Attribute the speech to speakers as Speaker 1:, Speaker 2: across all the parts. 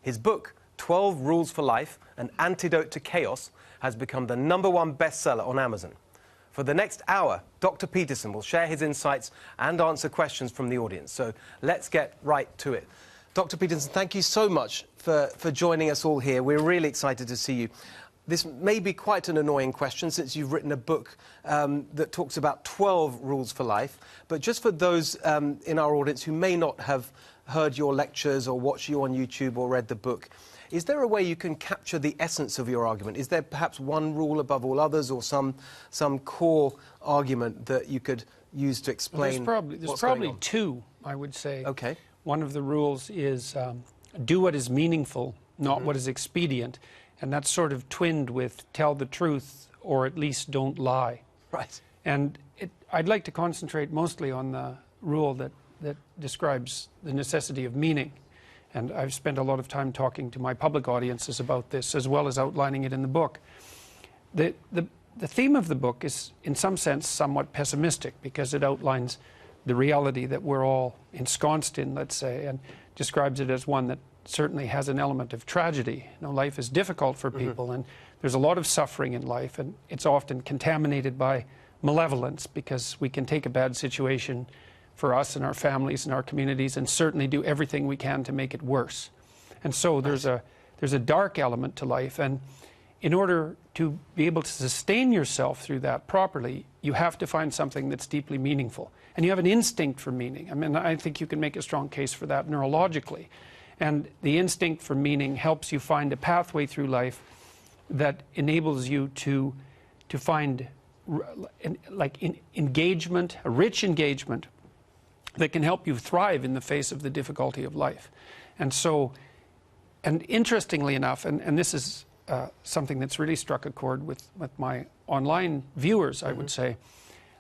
Speaker 1: His book, 12 Rules for Life, An Antidote to Chaos, has become the #1 bestseller on Amazon. For the next hour, Dr. Peterson will share his insights and answer questions from the audience. So let's get right to it. Dr. Peterson, thank you so much for joining us all here. We're really excited to see you. This may be quite an annoying question since you've written a book that talks about 12 rules for life. But just for those in our audience who may not have heard your lectures or watched you on YouTube or read the book, is there a way you can capture the essence of your argument? Is there perhaps one rule above all others or some core argument that you could use to explain
Speaker 2: There's probably two, I would say.
Speaker 1: Okay.
Speaker 2: One of the rules is do what is meaningful, not what is expedient. And that's sort of twinned with tell the truth or at least don't lie.
Speaker 1: Right.
Speaker 2: And I'd like to concentrate mostly on the rule that describes the necessity of meaning. And I've spent a lot of time talking to my public audiences about this, as well as outlining it in the book. The theme of the book is, in some sense, somewhat pessimistic, because it outlines the reality that we're all ensconced in, let's say, and describes it as one that certainly has an element of tragedy. You know, life is difficult for people, and there's a lot of suffering in life, and it's often contaminated by malevolence, because we can take a bad situation for us and our families and our communities and certainly do everything we can to make it worse. And so there's a dark element to life, and in order to be able to sustain yourself through that properly, you have to find something that's deeply meaningful. And you have an instinct for meaning. I mean, I think you can make a strong case for that neurologically. And the instinct for meaning helps you find a pathway through life that enables you to find engagement, a rich engagement that can help you thrive in the face of the difficulty of life. And so, and interestingly enough, and this is something that's really struck a chord with my online viewers, I would say,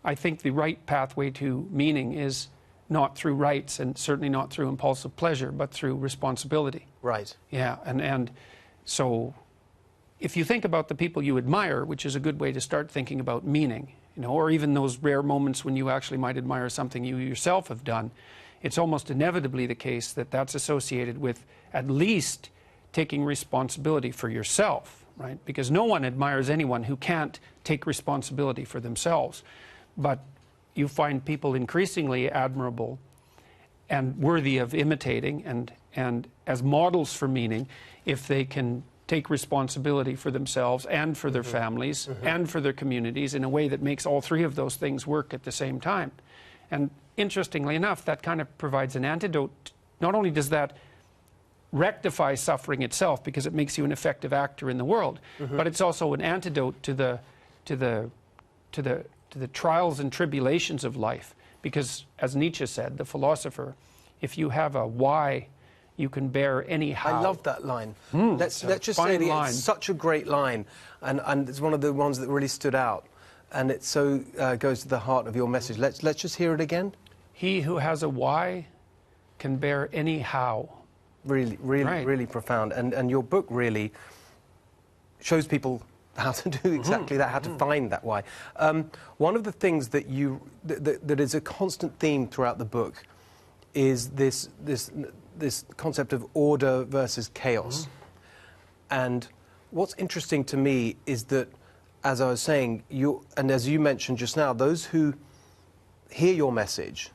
Speaker 2: I think the right pathway to meaning is not through rights and certainly not through impulsive pleasure, but through responsibility.
Speaker 1: Right.
Speaker 2: Yeah, and so if you think about the people you admire, which is a good way to start thinking about meaning, you know, or even those rare moments when you actually might admire something you yourself have done, it's almost inevitably the case that that's associated with at least taking responsibility for yourself, right? Because no one admires anyone who can't take responsibility for themselves. But you find people increasingly admirable and worthy of imitating and as models for meaning if they can take responsibility for themselves and for their families and for their communities in a way that makes all three of those things work at the same time. And interestingly enough, that kind of provides an antidote. Not only does that rectify suffering itself because it makes you an effective actor in the world, but it's also an antidote to the trials and tribulations of life. Because, as Nietzsche said, the philosopher, if you have a why, you can bear any how.
Speaker 1: I love that line. Let's just say that it's such a great line, and it's one of the ones that really stood out, and it so goes to the heart of your message. Let's just hear it again.
Speaker 2: He who has a why can bear any how.
Speaker 1: Really, really profound, and your book really shows people how to do exactly that, how to find that why. One of the things that that is a constant theme throughout the book is this concept of order versus chaos. And what's interesting to me is that, as I was saying, and as you mentioned just now, those who hear your message,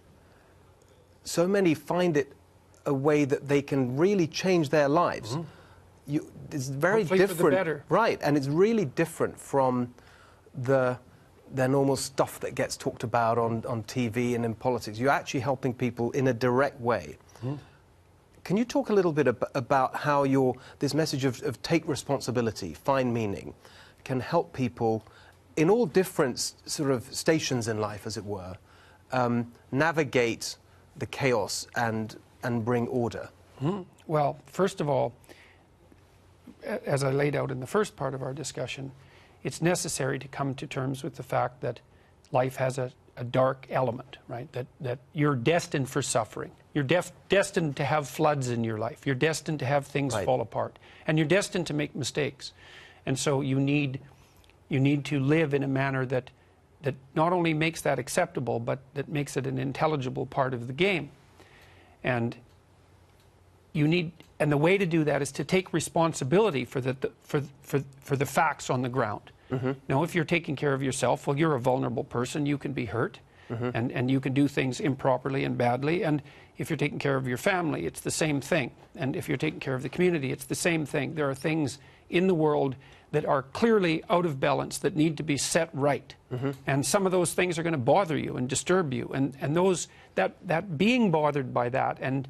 Speaker 1: so many find it a way that they can really change their lives. It's very different,
Speaker 2: for the better.
Speaker 1: Right? And it's really different from the normal stuff that gets talked about on TV and in politics. You're actually helping people in a direct way. Can you talk a little bit about how this message of take responsibility, find meaning, can help people in all different sort of stations in life, as it were, navigate the chaos and bring order?
Speaker 2: Well, first of all, as I laid out in the first part of our discussion, it's necessary to come to terms with the fact that life has a dark element, right? That you're destined for suffering. You're destined to have floods in your life. You're destined to have things fall apart. And you're destined to make mistakes. And so you need to live in a manner that not only makes that acceptable, but that makes it an intelligible part of the game. And and the way to do that is to take responsibility for the facts on the ground. Now, if you're taking care of yourself, well, you're a vulnerable person. You can be hurt, and you can do things improperly and badly. And if you're taking care of your family, it's the same thing. And if you're taking care of the community, it's the same thing. There are things in the world that are clearly out of balance that need to be set right. And some of those things are going to bother you and disturb you. And that being bothered by that and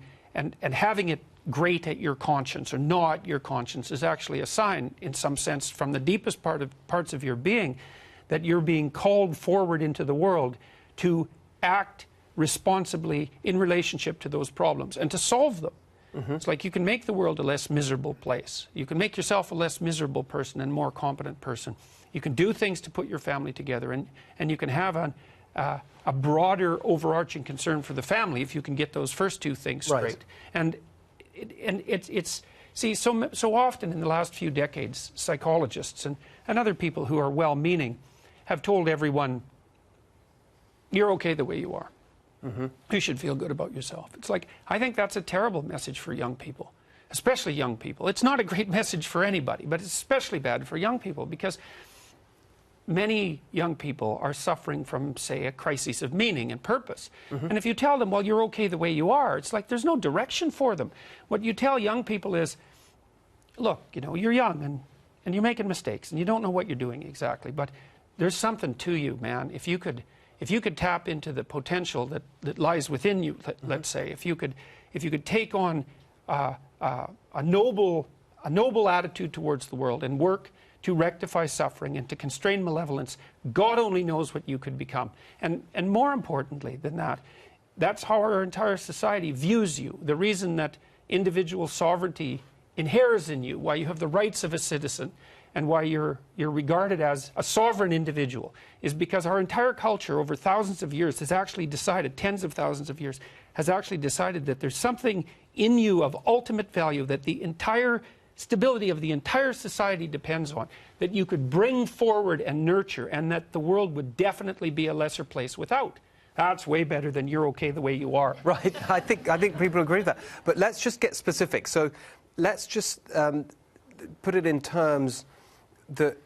Speaker 2: having it grate at your conscience or gnaw at your conscience is actually a sign, in some sense, from the deepest parts of your being, that you're being called forward into the world to act responsibly in relationship to those problems and to solve them. It's like you can make the world a less miserable place. You can make yourself a less miserable person and more competent person. You can do things to put your family together, and you can have a broader overarching concern for the family if you can get those first two things straight.
Speaker 1: Right.
Speaker 2: And it's see, so often in the last few decades, psychologists and other people who are well-meaning have told everyone, you're okay the way you are. You should feel good about yourself. It's like, I think that's a terrible message for young people, especially young people. It's not a great message for anybody, but it's especially bad for young people because many young people are suffering from, say, a crisis of meaning and purpose. And if you tell them, well, you're okay the way you are, it's like there's no direction for them. What you tell young people is, look, you know, you're young and you're making mistakes and you don't know what you're doing exactly, but there's something to you, man. If you could tap into the potential that lies within you, let's say, if you could take on a noble attitude towards the world and work to rectify suffering and to constrain malevolence, God only knows what you could become. And more importantly than that, that's how our entire society views you. The reason that individual sovereignty inheres in you, why you have the rights of a citizen, and why you're regarded as a sovereign individual, is because our entire culture over thousands of years has actually decided, tens of thousands of years, has actually decided that there's something in you of ultimate value that the entire stability of the entire society depends on, that you could bring forward and nurture, and that the world would definitely be a lesser place without. That's way better than you're okay the way you are.
Speaker 1: Right, I think people agree with that. But let's just get specific. So let's just put it in terms that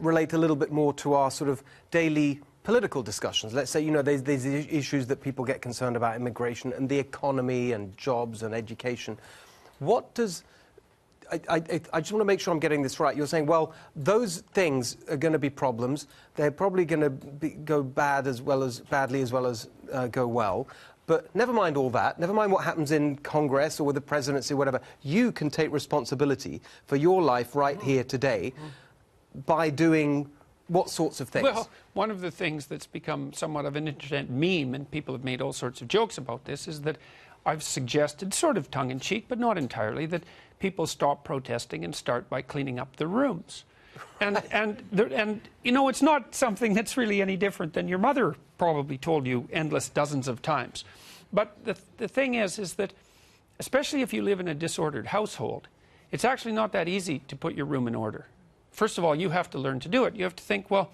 Speaker 1: relate a little bit more to our sort of daily political discussions. Let's say, you know, there's issues that people get concerned about, immigration and the economy and jobs and education. What does... I just want to make sure I'm getting this right. You're saying, well, those things are going to be problems. They're probably going to go bad as well as badly as well as go well. But never mind all that. Never mind what happens in Congress or with the presidency, whatever. You can take responsibility for your life right here today by doing what sorts of things?
Speaker 2: Well, one of the things that's become somewhat of an internet meme, and people have made all sorts of jokes about this, is that I've suggested, sort of tongue-in-cheek, but not entirely, that people stop protesting and start by cleaning up their rooms. And you know, it's not something that's really any different than your mother probably told you endless dozens of times. But the thing is that, especially if you live in a disordered household, it's actually not that easy to put your room in order. First of all, you have to learn to do it. You have to think, well,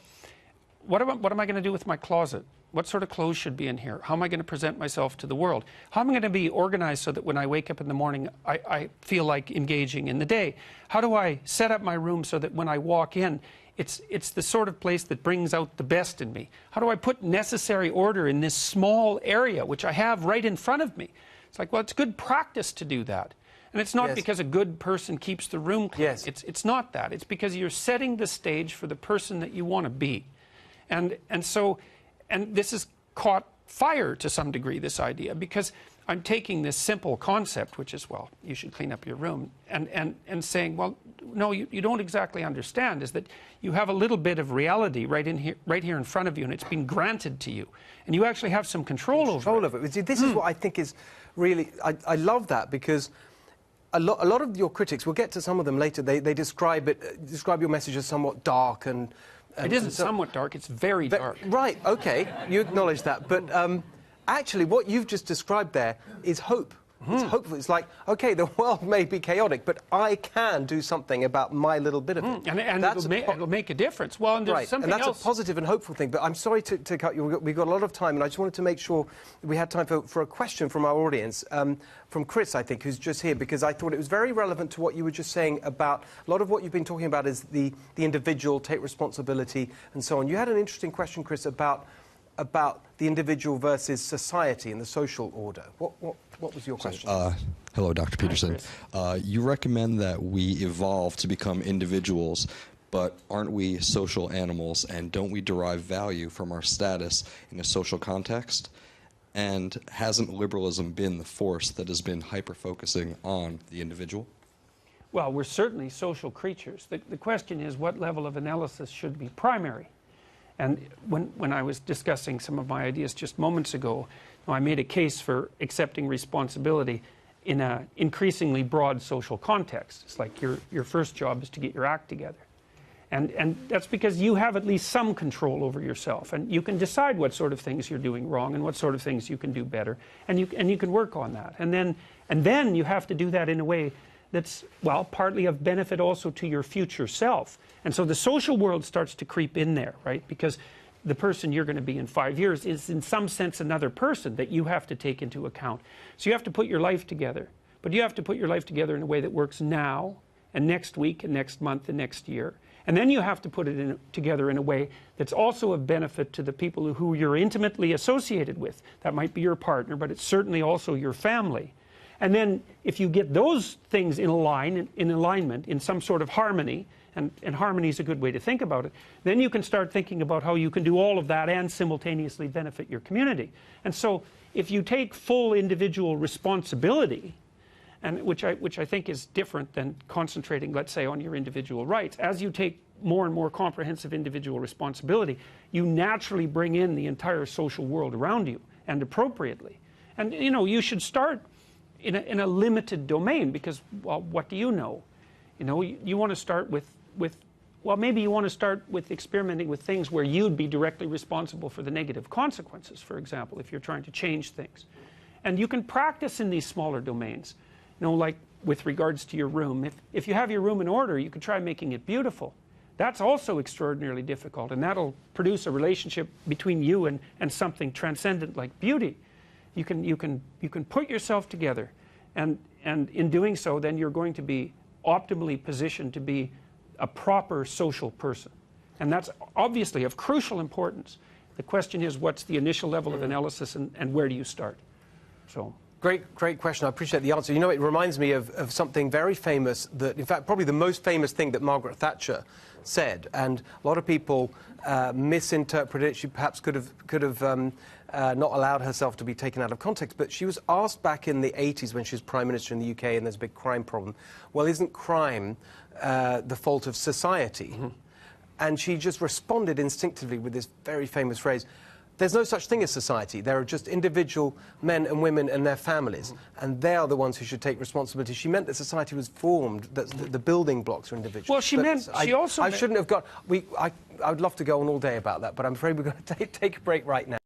Speaker 2: what am I going to do with my closet? What sort of clothes should be in here? How am I going to present myself to the world? How am I going to be organized so that when I wake up in the morning, I feel like engaging in the day? How do I set up my room so that when I walk in, it's the sort of place that brings out the best in me? How do I put necessary order in this small area, which I have right in front of me? It's like, well, it's good practice to do that. And it's not because a good person keeps the room clean. It's not that. It's because you're setting the stage for the person that you want to be. And this has caught fire to some degree, this idea, because I'm taking this simple concept, which is, well, you should clean up your room, and saying, well, no, you don't exactly understand, is that you have a little bit of reality right here in front of you, and it's been granted to you. And you actually have some control over it.
Speaker 1: See, this is what I think is really, I love that, because a lot of your critics, we'll get to some of them later, they describe your message as somewhat dark and...
Speaker 2: It isn't somewhat dark, it's very dark.
Speaker 1: Right, okay, you acknowledge that. But actually, what you've just described there is hope. It's hopeful. It's like, okay, the world may be chaotic, but I can do something about my little bit of it.
Speaker 2: And it'll make a difference. Well, and there's something
Speaker 1: and that's
Speaker 2: else.
Speaker 1: a positive and hopeful thing. But I'm sorry to cut you. We've got a lot of time, and I just wanted to make sure we had time for a question from our audience, from Chris, I think, who's just here, because I thought it was very relevant to what you were just saying about a lot of what you've been talking about is the individual, take responsibility, and so on. You had an interesting question, Chris, about the individual versus society and the social order. What was your question?
Speaker 3: Hello, Dr. Peterson.
Speaker 2: Hi,
Speaker 3: you recommend that we evolve to become individuals, but aren't we social animals, and don't we derive value from our status in a social context? And hasn't liberalism been the force that has been hyper-focusing on the individual?
Speaker 2: Well, we're certainly social creatures. The question is, what level of analysis should be primary? And when I was discussing some of my ideas just moments ago, I made a case for accepting responsibility in an increasingly broad social context. It's like your first job is to get your act together. And that's because you have at least some control over yourself, and you can decide what sort of things you're doing wrong and what sort of things you can do better, and you can work on that. And then you have to do that in a way that's, well, partly of benefit also to your future self. And so the social world starts to creep in there, right? Because the person you're going to be in 5 years is in some sense another person that you have to take into account. So you have to put your life together. But you have to put your life together in a way that works now and next week and next month and next year. And then you have to put it together in a way that's also of benefit to the people who you're intimately associated with. That might be your partner, but it's certainly also your family. And then if you get those things in alignment, in some sort of harmony, and harmony is a good way to think about it, then you can start thinking about how you can do all of that and simultaneously benefit your community. And so if you take full individual responsibility, and which I think is different than concentrating, let's say, on your individual rights, as you take more and more comprehensive individual responsibility, you naturally bring in the entire social world around you, and appropriately. And you should start in a limited domain, because, well, what do you know? You want to start with well, maybe you want to start with experimenting with things where you'd be directly responsible for the negative consequences, for example, if you're trying to change things. And you can practice in these smaller domains, like with regards to your room. If you have your room in order, you could try making it beautiful. That's also extraordinarily difficult, and that'll produce a relationship between you and something transcendent like beauty. You can put yourself together, and in doing so, then you're going to be optimally positioned to be a proper social person. And that's obviously of crucial importance. The question is, what's the initial level of analysis, and where do you start? So.
Speaker 1: Great question. I appreciate the answer. It reminds me of something very famous that, in fact, probably the most famous thing that Margaret Thatcher said, and a lot of people misinterpreted it. She perhaps could have not allowed herself to be taken out of context, but she was asked back in the 80s when she was Prime Minister in the UK and there's a big crime problem, well, isn't crime the fault of society? And she just responded instinctively with this very famous phrase, there's no such thing as society. There are just individual men and women and their families, and they are the ones who should take responsibility. She meant that society was formed, that the building blocks are individuals.
Speaker 2: Well, she also
Speaker 1: I shouldn't have got... I would love to go on all day about that, but I'm afraid we're going to take a break right now.